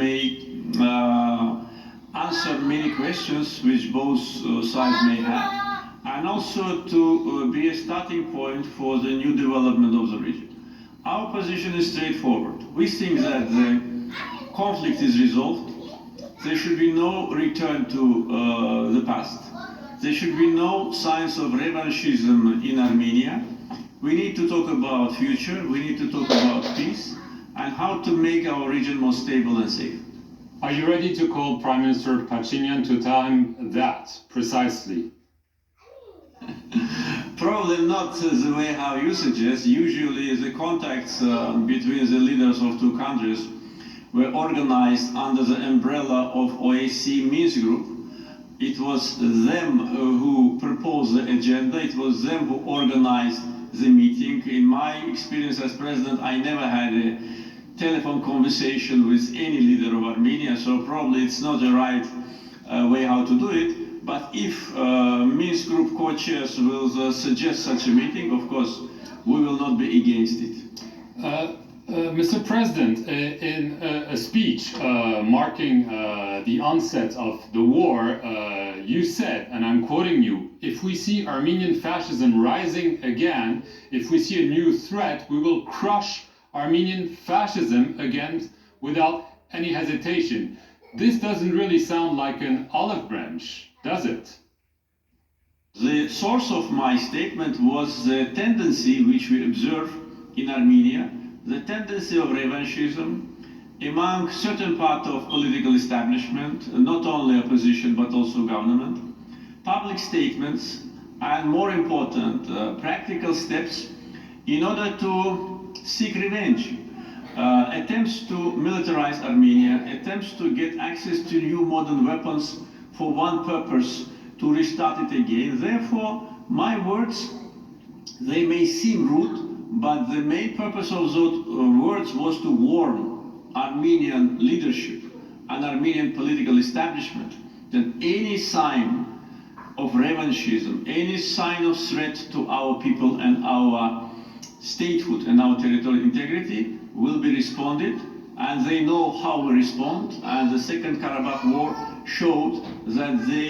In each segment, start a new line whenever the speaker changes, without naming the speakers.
may answer many questions which both sides may have, and also to be a starting point for the new development of the region. Our position is straightforward. We think that the conflict is resolved. There should be no return to the past. There should be no signs of revanchism in Armenia. We need to talk about future. We need to talk about peace and how to make our region more stable and safe.
Are you ready to call Prime Minister Pashinyan to tell him that precisely?
Probably not the way how you suggest. Usually the contacts between the leaders of two countries were organized under the umbrella of OSCE Minsk Group. It was them who proposed the agenda. It was them who organized the meeting. In my experience as president, I never had a telephone conversation with any leader of Armenia, so probably it's not the right way how to do it. But if Minsk Group co-chairs will suggest such a meeting, of course, we will not be against it.
Mr. President, in a speech marking the onset of the war, you said, and I'm quoting you, "If we see Armenian fascism rising again, if we see a new threat, we will crush Armenian fascism again without any hesitation." This doesn't really sound like an olive branch, does it?
The source of my statement was the tendency which we observe in Armenia, the tendency of revanchism among certain part of political establishment, not only opposition but also government, public statements, and more important, practical steps in order to seek revenge. Attempts to militarize Armenia, attempts to get access to new modern weapons for one purpose, to restart it again. Therefore, my words, they may seem rude, but the main purpose of those words was to warn Armenian leadership and Armenian political establishment that any sign of revanchism, any sign of threat to our people and our statehood and our territorial integrity will be responded, and they know how we respond. And the Second Karabakh War showed that they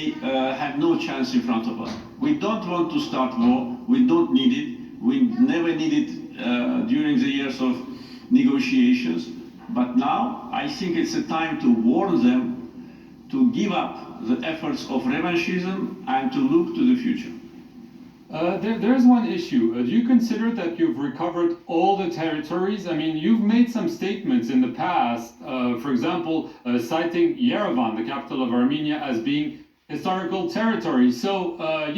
have no chance in front of us. We don't want to start war. We don't need it. We never needed it during the years of negotiations. But now I think it's a time to warn them to give up the efforts of revanchism and to look to the future.
There's one issue. Do you consider that you've recovered all the territories? I mean, you've made some statements in the past, for example, citing Yerevan, the capital of Armenia, as being historical territory. So,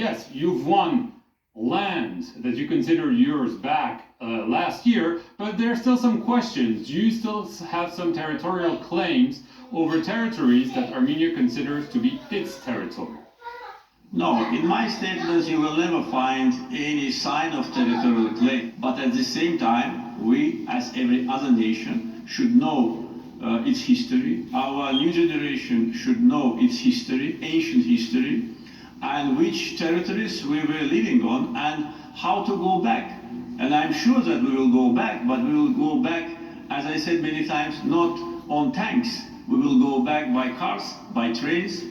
yes, you've won land that you consider yours back last year, but there are still some questions. Do you still have some territorial claims over territories that Armenia considers to be its territory?
No, in my statements you will never find any sign of territorial claim. But at the same time, we, as every other nation, should know its history. Our new generation should know its history, ancient history, and which territories we were living on and how to go back. And I'm sure that we will go back, but we will go back, as I said many times, not on tanks. We will go back by cars, by trains,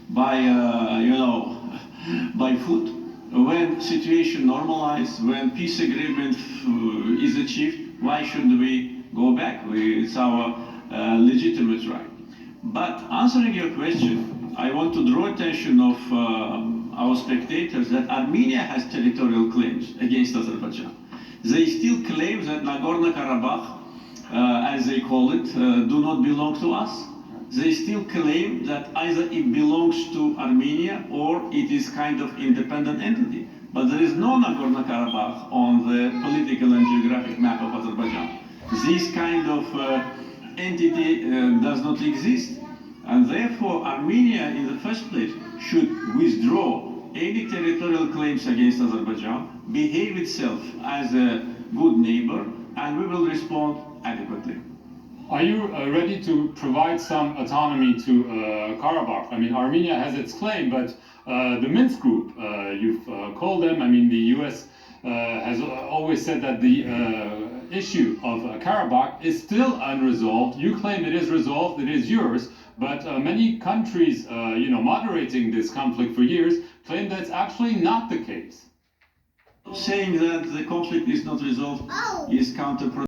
by, by foot. When situation normalized, when peace agreement is achieved, why shouldn't we go back? It's our legitimate right. But answering your question, I want to draw attention of our spectators that Armenia has territorial claims against Azerbaijan. They still claim that Nagorno-Karabakh, as they call it, do not belong to us. They still claim that either it belongs to Armenia or it is kind of independent entity. But there is no Nagorno-Karabakh on the political and geographic map of Azerbaijan. This kind of entity does not exist. And therefore, Armenia, in the first place, should withdraw any territorial claims against Azerbaijan, behave itself as a good neighbor, and we will respond adequately.
Are you ready to provide some autonomy to Karabakh? I mean, Armenia has its claim, but the Minsk Group, you've called them, I mean, the US has always said that the issue of Karabakh is still unresolved. You claim it is resolved, it is yours, but many countries, moderating this conflict for years, claim that's actually not the case.
Saying that the conflict is not resolved is counterproductive.